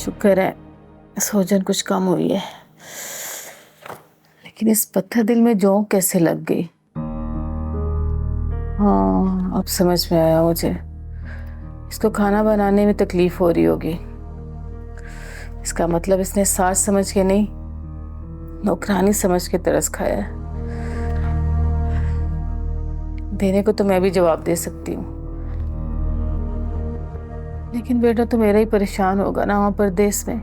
शुक्र है सूजन कुछ कम हुई है, लेकिन इस पत्थर दिल में जोंक कैसे लग गई। हाँ, अब समझ में आया मुझे। इसको खाना बनाने में तकलीफ हो रही होगी। इसका मतलब इसने सास समझ के नहीं, नौकरानी समझ के तरस खाया है। देने को तो मैं भी जवाब दे सकती हूँ, लेकिन बेटा तो मेरा ही परेशान होगा ना वहां परदेस में।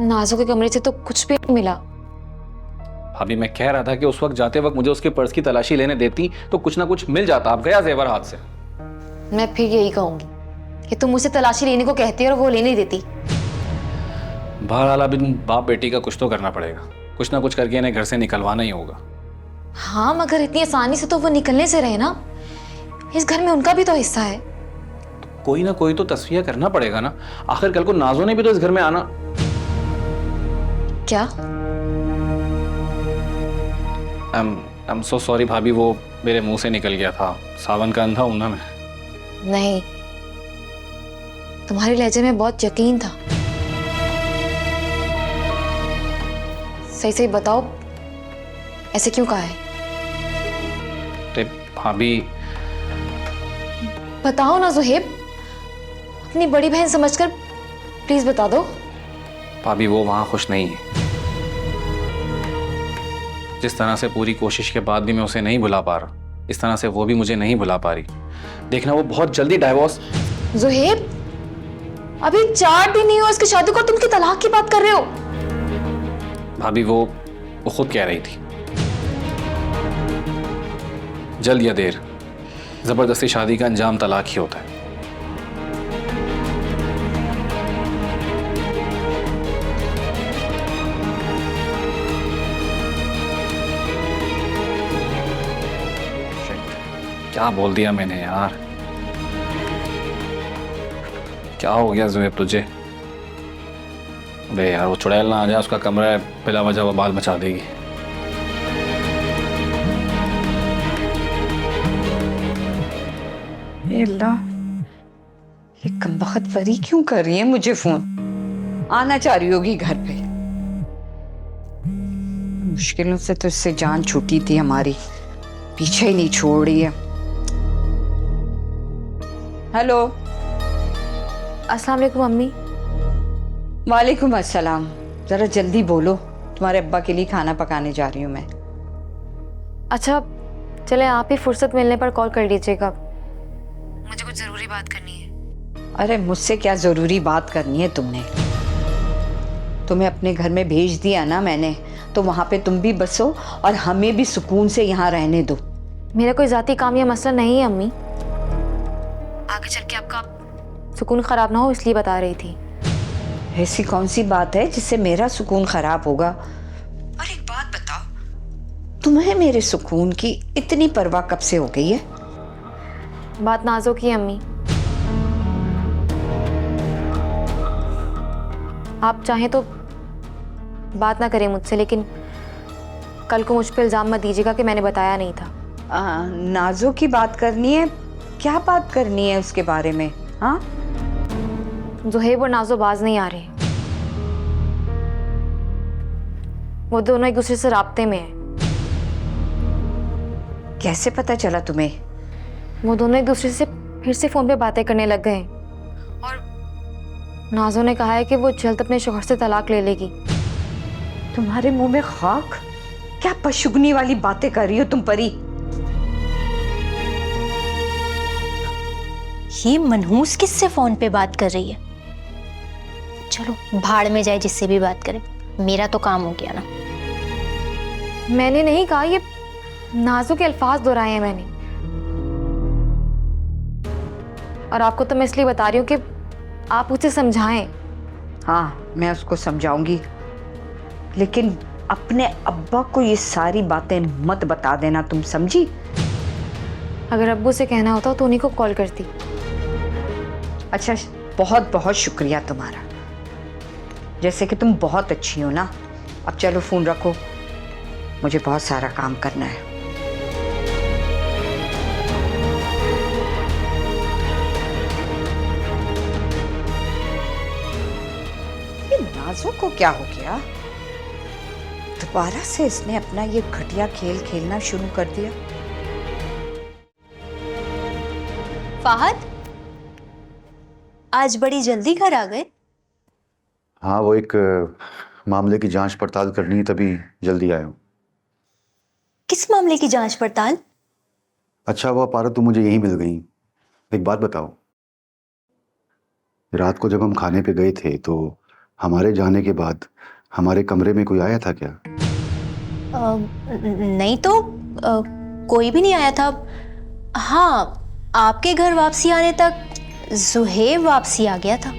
नाजो के कमरे से तो कुछ भी नहीं मिला। भाभी मैं कह रहा था कि उस वक्त जाते वक्त मुझे उसके पर्स की तलाशी लेने देती तो कुछ ना कुछ मिल जाता। आप गया जेवर हाथ से। मैं फिर यही कहूंगी कि तुम मुझसे तलाशी लेने को कहती और वो लेने देती। बहरहाल अब इन बाप बेटी का कुछ तो करना पड़ेगा। कुछ ना कुछ करके इन्हें घर से निकलवाना ही होगा। हाँ, मगर इतनी आसानी से तो वो निकलने से रहे ना। इस घर में उनका भी तो हिस्सा है। तो कोई ना कोई तो तस्वीर करना पड़ेगा ना। आखिर कल को नाजो ने भी तो इस घर में आना। क्या? आई एम सो सॉरी भाभी, वो मेरे मुंह से निकल गया था। सावन का अंधा हूं ना मैं। नहीं, तुम्हारे लहजे में बहुत यकीन था। सही सही बताओ, ऐसे क्यों कहा है? अरे भाभी, बताओ ना ज़ुहैब, अपनी बड़ी बहन समझकर प्लीज बता दो। भाभी वो वहां खुश नहीं है। जिस तरह से पूरी कोशिश के बाद भी मैं उसे नहीं भुला पा रहा, इस तरह से वो भी मुझे नहीं भुला पा रही। देखना वो बहुत जल्दी डाइवोर्स। ज़ुहैब, अभी 4 दिन नहीं हुआ इसकी शादी को, तुम की तलाक की बात कर रहे हो। भाभी वो खुद कह रही थी, जल्द या देर जबरदस्ती शादी का अंजाम तलाक ही होता है। क्या बोल दिया मैंने यार। क्या हो गया ज़ुहैब तुझे? अबे यार वो चुड़ैल ना आ जाए, उसका कमरा है, बिला वजह वो बाल मचा देगी। अल्लाह, ये कमबख्त परी क्यों कर रही है मुझे फोन? आना चाह रही होगी घर पे। मुश्किलों से तो इससे जान छूटी थी हमारी, पीछे ही नहीं छोड़ रही है। हेलो। अस्सलाम वालेकुम अम्मी। वालेकुम अस्सलाम। जरा जल्दी बोलो, तुम्हारे अब्बा के लिए खाना पकाने जा रही हूँ मैं। अच्छा चले, आप ही फुर्सत मिलने पर कॉल कर लीजिएगा, मुझे कुछ जरूरी बात करनी है। अरे मुझसे क्या जरूरी बात करनी है तुमने? तुम्हें अपने घर में भेज दिया ना मैंने, तो वहां पे तुम भी बसो और हमें भी सुकून से यहाँ रहने दो। मेरा कोई जाती काम या मसला नहीं है अम्मी, आगे चल के आपका सुकून खराब ना हो इसलिए बता रही थी। ऐसी कौन सी बात है जिससे मेरा सुकून खराब होगा? और एक बात बताओ, तुम्हें मेरे सुकून की इतनी परवाह कब से हो गई है? बात नाजो की अम्मी, आप चाहें तो बात ना करें मुझसे, लेकिन कल को मुझ पर इल्जाम मत दीजिएगा कि मैंने बताया नहीं था। नाजो की बात करनी है? क्या बात करनी है उसके बारे में? हाँ, ज़ुहैब और नाजो बाज नहीं आ रहे, वो दोनों एक दूसरे से राब्ते में हैं। कैसे पता चला तुम्हें? वो दोनों एक दूसरे से फिर से फोन पे बातें करने लग गए हैं, और नाजो ने कहा है कि वो जल्द अपने शौहर से तलाक ले लेगी। तुम्हारे मुंह में खाक? क्या पशुगनी वाली बातें कर रही हो तुम परी? ये मनहूस किससे फोन पे बात कर रही है? चलो भाड़ में जाए जिससे भी बात करे, मेरा तो काम हो गया ना। मैंने नहीं कहा, ये नाजो के अल्फाज दोहराए हैं मैंने, और आपको तो मैं इसलिए बता रही हूँ कि आप उसे समझाएं। हाँ, मैं उसको समझाऊंगी, लेकिन अपने अब्बा को ये सारी बातें मत बता देना, तुम समझी? अगर अब्बू से कहना होता तो उन्हीं को कॉल करती। अच्छा, बहुत बहुत शुक्रिया तुम्हारा, जैसे कि तुम बहुत अच्छी हो ना। अब चलो फोन रखो, मुझे बहुत सारा काम करना है। ये नाज़ो को क्या हो गया? दोबारा से इसने अपना ये घटिया खेल खेलना शुरू कर दिया। फाहद, आज बड़ी जल्दी घर आ गए। हाँ, वो एक मामले की जांच पड़ताल करनी है, तभी जल्दी आया हूँ। किस मामले की जांच पड़ताल? अच्छा हुआ पारो तुम मुझे यहीं मिल गई। एक बात बताओ, रात को जब हम खाने पे गए थे तो हमारे जाने के बाद हमारे कमरे में कोई आया था क्या? नहीं तो कोई भी नहीं आया था। हाँ, आपके घर वापसी आने तक जुहेब वापसी आ गया था।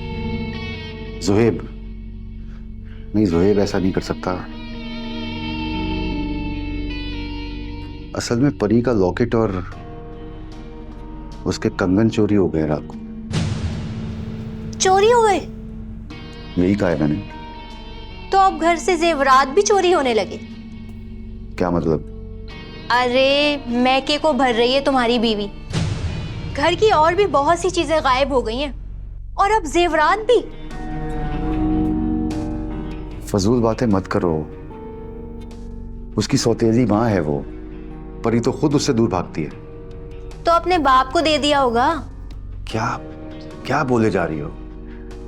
जुहेब? नहीं, जुहेब ऐसा नहीं कर सकता। असल में परी का लॉकेट और उसके कंगन चोरी हो गए रात को। चोरी हो गए? यही कहा है मैंने। तो अब घर से जेवरात भी चोरी होने लगे? क्या मतलब? अरे मैके को भर रही है तुम्हारी बीवी। घर की और भी बहुत सी चीजें गायब हो गई हैं और अब जेवरात भी। फजूल बातें मत करो। उसकी सौतेली माँ है वो। परी तो खुद उससे दूर भागती है। तो अपने बाप को दे दिया होगा। क्या क्या बोले जा रही हो?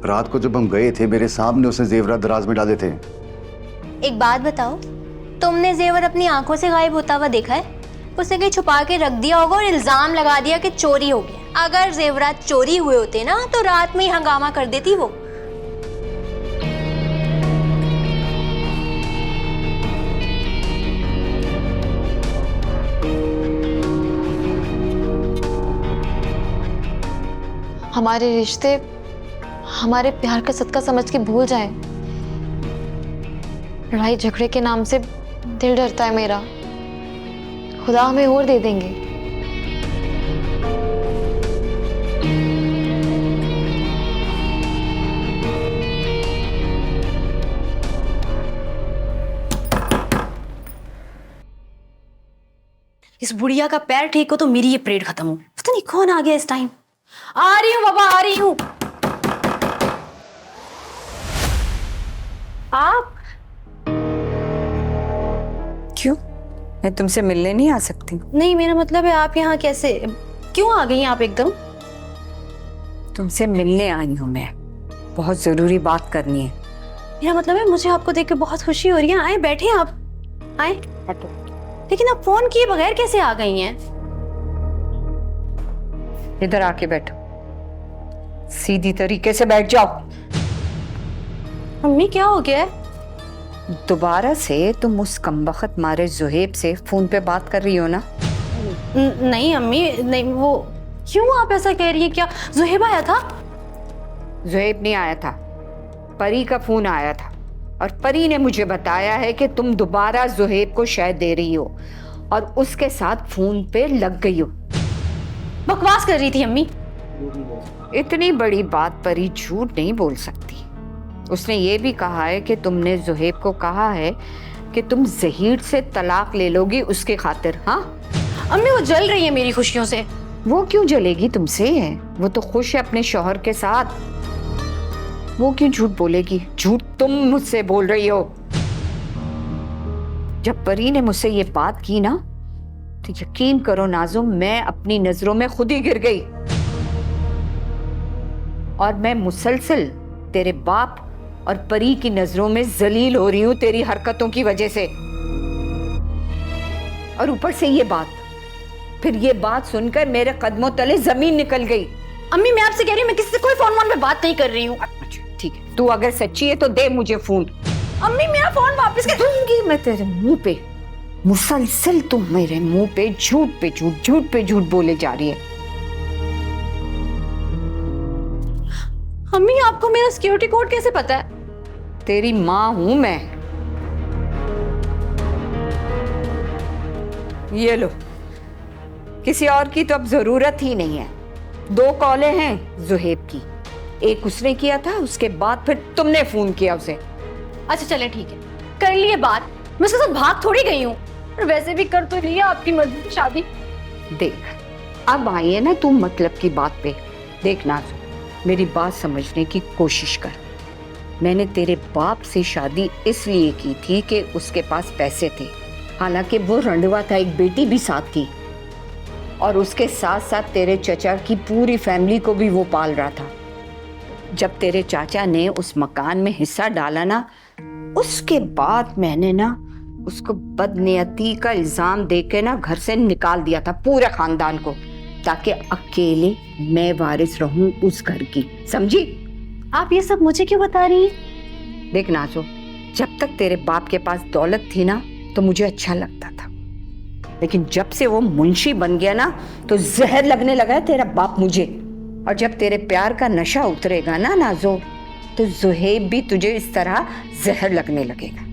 रात को जब हम गए थे मेरे सामने उसने जेवरात दराज में डाले थे। एक बात बताओ, तुमने जेवर अपनी आंखों से गायब होता हुआ देखा है? उसने कहीं छुपा के रख दिया होगा और इल्जाम लगा दिया कि चोरी हो गया। अगर जेवरात चोरी हुए होते ना तो रात में ही हंगामा कर देती वो। हमारे रिश्ते हमारे प्यार का सदका समझ के भूल जाए। लड़ाई झगड़े के नाम से दिल डरता है मेरा। खुदा हमें और दे देंगे। इस बुढ़िया का पैर ठीक हो तो मेरी ये परेड खत्म हो। पता नहीं कौन आ गया इस टाइम। आ रही हूँ बाबा, आ रही हूँ। आप क्यों? मैं तुमसे मिलने नहीं आ सकती? नहीं, मेरा मतलब है आप यहाँ कैसे, क्यों आ गई आप एकदम? तुमसे मिलने आई हूँ मैं। बहुत जरूरी बात करनी है। मेरा मतलब है मुझे आपको देख के बहुत खुशी हो रही है। आए बैठे आप, आए। लेकिन आप फोन किए बगैर कैसे आ गई हैं? इधर आके बैठो। सीधी तरीके से बैठ जाओ। मम्मी क्या हो गया है? दोबारा से तुम उस कमबख्त मारे जुहेब से फोन पे बात कर रही हो ना? नहीं अम्मी, नहीं। वो क्यों आप ऐसा कह रही हैं? क्या जुहेब आया था? जुहेब नहीं आया था, परी का फोन आया था और परी ने मुझे बताया है कि तुम दोबारा जुहेब को शहद दे रही हो और उसके साथ फोन पे लग गई हो। बकवास कर रही थी अम्मी। इतनी बड़ी बात परी झूठ नहीं बोल सकती। उसने ये भी कहा है कि तुमने जुहेब को कहा है कि तुम ज़हीर से तलाक ले लोगी उसके खातिर। हाँ अम्मी, वो जल रही है मेरी खुशियों से। वो क्यों जलेगी तुमसे? वो तो खुश है अपने शौहर के साथ। वो क्यों झूठ बोलेगी? झूठ तुम मुझसे बोल रही हो। जब परी ने मुझसे ये बात की ना तो यकीन करो नाज़ो, मैं अपनी नजरों में खुद ही गिर गई और मैं मुसलसल तेरे बाप और परी की नजरों में जलील हो रही हूं तेरी हरकतों की वजह से। और ऊपर से ये बात, फिर ये बात सुनकर मेरे कदमों तले जमीन निकल गई। अम्मी मैं आपसे कह रही हूँ, मैं किसी से कोई फोन पे बात नहीं कर रही हूँ। अच्छा ठीक है, तू अगर सच्ची है तो दे मुझे फोन। अम्मी मेरा फोन वापस कर दूंगी मैं तेरे मुंह पे। मुसलसल तुम मेरे मुंह पे झूठ पे झूठ, झूठ पे झूठ बोले जा रही है। अम्मी आपको मेरा सिक्योरिटी कोड कैसे पता है? तेरी माँ हूं मैं। ये लो, किसी और की तो अब जरूरत ही नहीं है। 2 कॉलें हैं जुहेब की, एक उसने किया था, उसके बाद फिर तुमने फोन किया उसे। अच्छा चले ठीक है, कर लिए बात। मैं उसके साथ भाग थोड़ी गई हूँ। और वैसे भी कर तो रही है आपकी मर्जी की शादी। देख, अब आई है ना तू मतलब की बात पे। देख नाज़ो, मेरी बात समझने की कोशिश कर। मैंने तेरे बाप से शादी इसलिए की थी कि उसके पास पैसे थे, हालांकि वो रंडवा था, एक बेटी भी साथ थी, और उसके साथ साथ तेरे चचा की पूरी फैमिली को भी वो पाल रहा था। जब तेरे चाचा ने उस मकान में हिस्सा डाला ना, उसके बाद मैंने ना उसको बदनियती का इल्जाम देके ना घर से निकाल दिया था, पूरे खानदान को, ताकि अकेले मैं वारिस रहूं उस घर की, समझी? आप ये सब मुझे क्यों बता रही हैं? देख नाज़ो, जब तक तेरे बाप के पास दौलत थी ना तो मुझे अच्छा लगता था, लेकिन जब से वो मुंशी बन गया ना तो जहर लगने लगा है तेरा बाप मुझे। और जब तेरे प्यार का नशा उतरेगा ना नाज़ो, तो ज़ुहैब भी तुझे इस तरह जहर लगने लगेगा।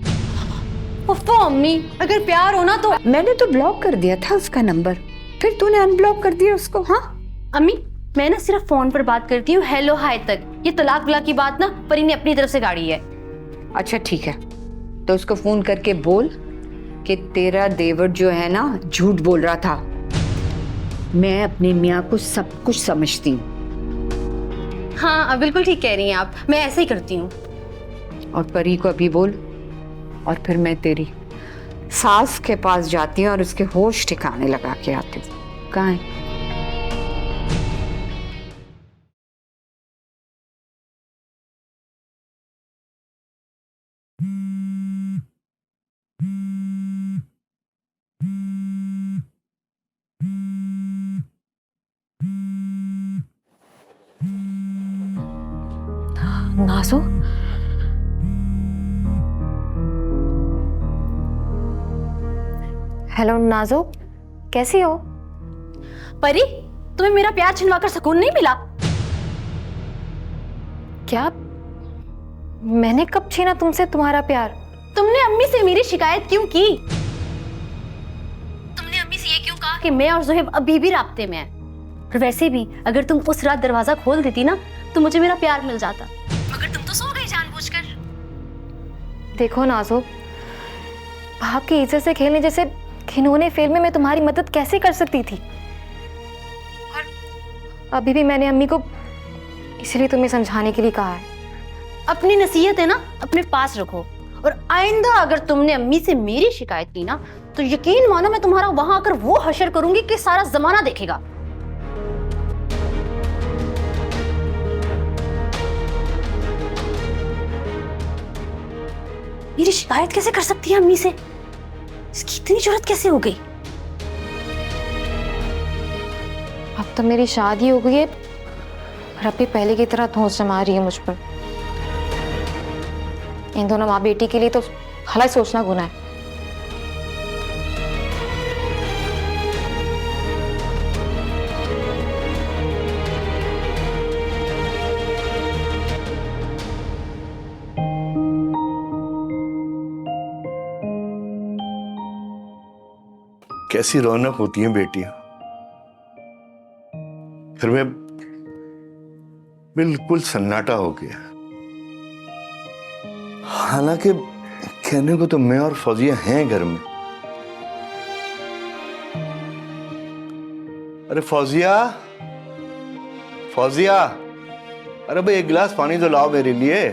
उफ़्फ़ो अम्मी, अगर प्यार होना तो मैंने तो ब्लॉक कर दिया था उसका नंबर, फिर तूने अनब्लॉक कर दिया उसको। हाँ अम्मी, मैं ना सिर्फ फोन पर बात करती हूँ, हेलो हाय तक। ये तलाक वलाक की बात ना परी ने अपनी तरफ से गाड़ी है। अच्छा ठीक है, तो उसको फोन करके बोल कि तेरा देवर जो है ना झूठ बोल रहा था। मैं अपने मियाँ को सब कुछ समझती हूँ। हाँ बिल्कुल ठीक कह रही हैं आप, मैं ऐसे ही करती हूँ। और परी को अभी बोल, और फिर मैं तेरी सास के पास जाती हूँ और उसके होश ठिकाने लगा के आती हूँ। कहाँ है? नाज़ो, हेलो नाज़ो, कैसी हो? परी, तुम्हें मेरा प्यार छिनवाकर सुकून नहीं मिला? क्या? मैंने कब छीना तुमसे तुम्हारा प्यार? तुमने अम्मी से मेरी शिकायत क्यों की? तुमने अम्मी से ये क्यों कहा कि मैं और ज़ुहैब अभी भी राब्ते में हैं? और वैसे भी अगर तुम उस रात दरवाजा खोल देती ना तो मुझे मेरा प्यार मिल जाता, मगर तुम तो सो गई जानबूझकर। देखो नाज़ो, बाप की इज्जत से खेलने जैसे घिनौने फेल में मैं तुम्हारी मदद कैसे कर सकती थी? और अभी भी मैंने अम्मी को इसलिए तुम्हें समझाने के लिए कहा है। अपनी नसीहत है ना अपने पास रखो, और आइंदा अगर तुमने अम्मी से मेरी शिकायत की ना तो यकीन मानो मैं तुम्हारा वहां आकर वो हशर करूंगी कि सारा जमाना देखेगा। मेरी शिकायत कैसे कर सकती है अम्मी से? इसकी इतनी जरूरत कैसे हो गई? अब तो मेरी शादी हो गई है और अब भी पहले की तरह धौंस जमा रही है मुझ पर। इन दोनों माँ बेटी के लिए तो भला ही सोचना गुनाह है। कैसी रौनक होती हैं बेटियां, घर में बिल्कुल सन्नाटा हो गया। हालांकि कहने को तो मैं और फौजिया हैं घर में। अरे फौजिया, फौजिया, अरे भाई एक गिलास पानी तो लाओ मेरे लिए।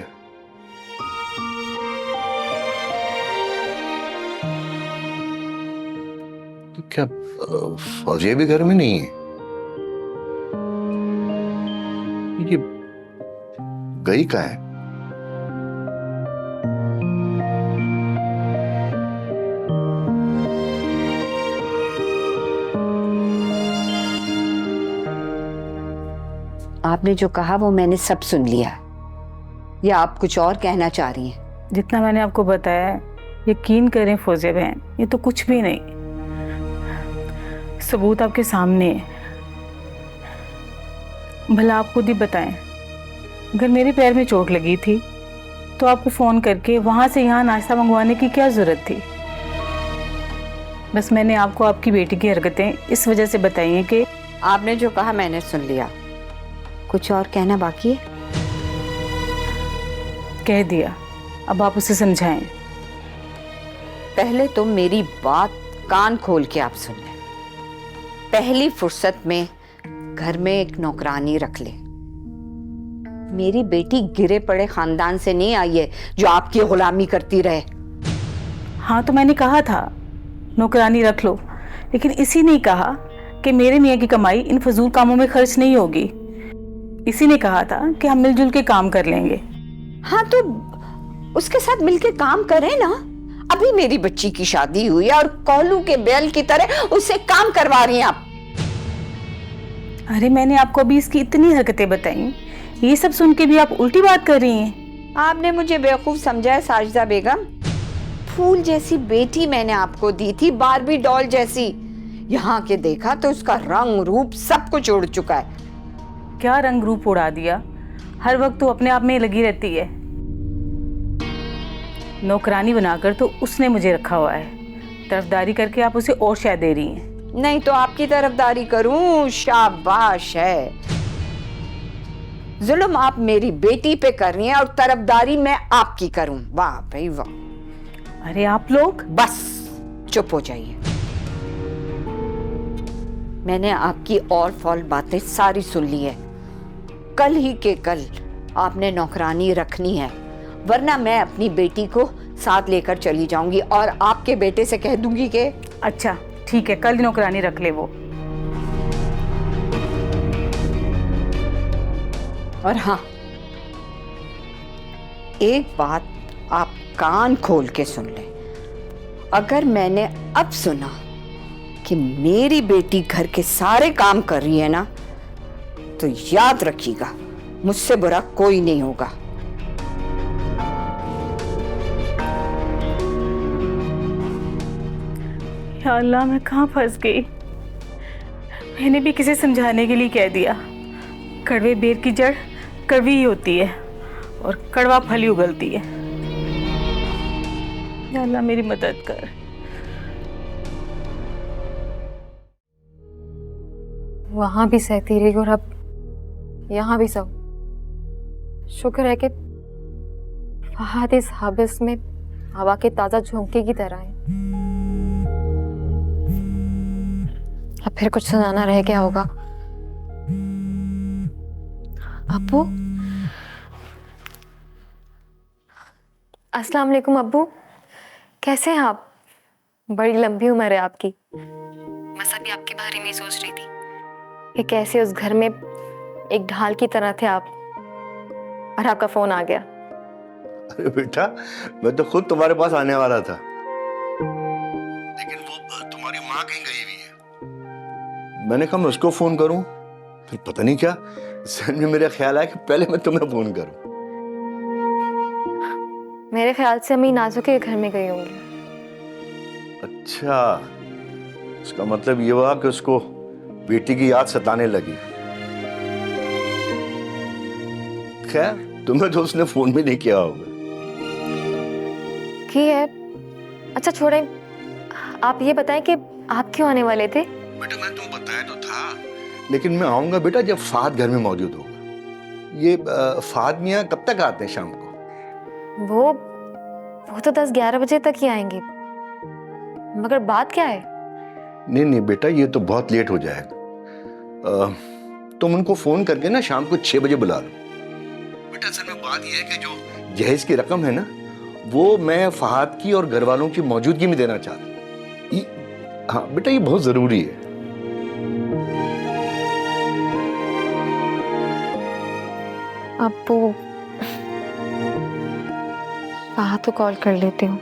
तो क्या फौजिया भी घर में नहीं है? ये गई कहाँ है? आपने जो कहा वो मैंने सब सुन लिया, या आप कुछ और कहना चाह रही हैं? जितना मैंने आपको बताया, यकीन करें फौजिया बहन, ये तो कुछ भी नहीं। सबूत आपके सामने है। भला आप खुद ही बताएं, अगर मेरे पैर में चोट लगी थी तो आपको फोन करके वहां से यहाँ नाश्ता मंगवाने की क्या जरूरत थी? बस मैंने आपको आपकी बेटी की हरकतें इस वजह से बताई हैं कि आपने जो कहा मैंने सुन लिया, कुछ और कहना बाकी है? कह दिया, अब आप उसे समझाएं। पहले तो मेरी बात कान खोल के आप सुन लें। पहली फुर्सत में घर में एक नौकरानी रख ले। मेरी बेटी गिरे पड़े खानदान से नहीं आई है जो आपकी गुलामी करती रहे। हाँ तो मैंने कहा था नौकरानी रख लो, लेकिन इसी ने कहा कि मेरे मियाँ की कमाई इन फजूल कामों में खर्च नहीं होगी। इसी ने कहा था कि हम मिलजुल के काम कर लेंगे। हाँ तो उसके साथ मिलके काम करें ना। अभी मेरी बच्ची की शादी हुई है और कोल्हू के बैल की तरह उससे काम करवा रही हैं आप। अरे मैंने आपको अभी इसकी इतनी हरकतें बताई, ये सब सुन के भी आप उल्टी बात कर रही हैं। आपने मुझे बेवकूफ समझा है साजिदा बेगम। फूल जैसी बेटी मैंने आपको दी थी, बारबी डॉल जैसी। यहाँ के देखा तो उसका रंग रूप सब कुछ उड़ चुका है। क्या रंग रूप उड़ा दिया? हर वक्त तो अपने आप में लगी रहती है। नौकरानी बनाकर तो उसने मुझे रखा हुआ है, तरफदारी करके आप उसे और शायद दे रही हैं। नहीं तो आपकी तरफदारी करूं? शाबाश है। जुल्म आप मेरी बेटी पे कर रही हैं और तरफदारी मैं आपकी करूं। वाह भाई वाह। अरे आप लोग बस चुप हो जाइए। मैंने आपकी और फॉल बातें सारी सुन ली है। कल ही के कल आपने नौकरानी रखनी है, वरना मैं अपनी बेटी को साथ लेकर चली जाऊंगी और आपके बेटे से कह दूंगी कि अच्छा ठीक है, कल नौकरानी रख ले वो। और हाँ, एक बात आप कान खोल के सुन ले। अगर मैंने अब सुना कि मेरी बेटी घर के सारे काम कर रही है ना, तो याद रखिएगा मुझसे बुरा कोई नहीं होगा। या अल्लाह, मैं कहाँ फंस गई। मैंने भी किसे समझाने के लिए कह दिया, कड़वे बेर की जड़ कड़वी ही होती है और कड़वा फल ही उगलती है। या अल्लाह मेरी मदद कर। वहां भी सहती रही और अब यहाँ भी सब। शुक्र है कि फहद इस हबिस में हवा के ताजा झोंके की तरह है। अब फिर कुछ सुनाना रह गया होगा। अब्बू, अस्सलाम वालेकुम अब्बू, कैसे हैं आप? बड़ी लंबी उम्र है आपकी। बस अभी आपके बारे में ही सोच रही थी कि कैसे उस घर में एक ढाल की तरह थे आप, और आपका फोन आ गया। अरे बेटा, मैं तो खुद तुम्हारे पास आने वाला था, लेकिन वो तुम्हारी माँ कहीं गई हुई है। मैंने कहा मैं उसको फोन करूं, फिर पता नहीं क्या जहन में मेरा ख्याल आया कि पहले मैं तुम्हें फोन करूं। मेरे ख्याल से अम्मी नाजू के घर में गई होंगी। अच्छा, उसका मतलब ये हुआ कि उसको बेटी की याद सताने लगी। खैर, तुम्हें तो उसने फोन भी नहीं किया होगा। की है। अच्छा छोड़े, आप ये बताएं कि आप क्यों आने वाले थे? बेटा मैं तुम्हें बताया तो था, लेकिन मैं आऊंगा बेटा जब फाद घर में मौजूद होगा। ये फाद मियाँ कब तक आते हैं शाम को? वो तो 10-11 बजे तक ही आएंगे। मगर बात क्या है? नहीं नहीं बेटा, ये तो बहुत लेट हो जाएगा। तुम उनको फोन करके ना शाम को 6 बजे बुला लो। बेटा असल में बात यह है कि जो जहेज की रकम है ना, वो मैं फहाद की और घर वालों की मौजूदगी में देना चाहता हूँ। हाँ बेटा, ये बहुत जरूरी है। अब्बू, फहद को कॉल कर लेती हूँ।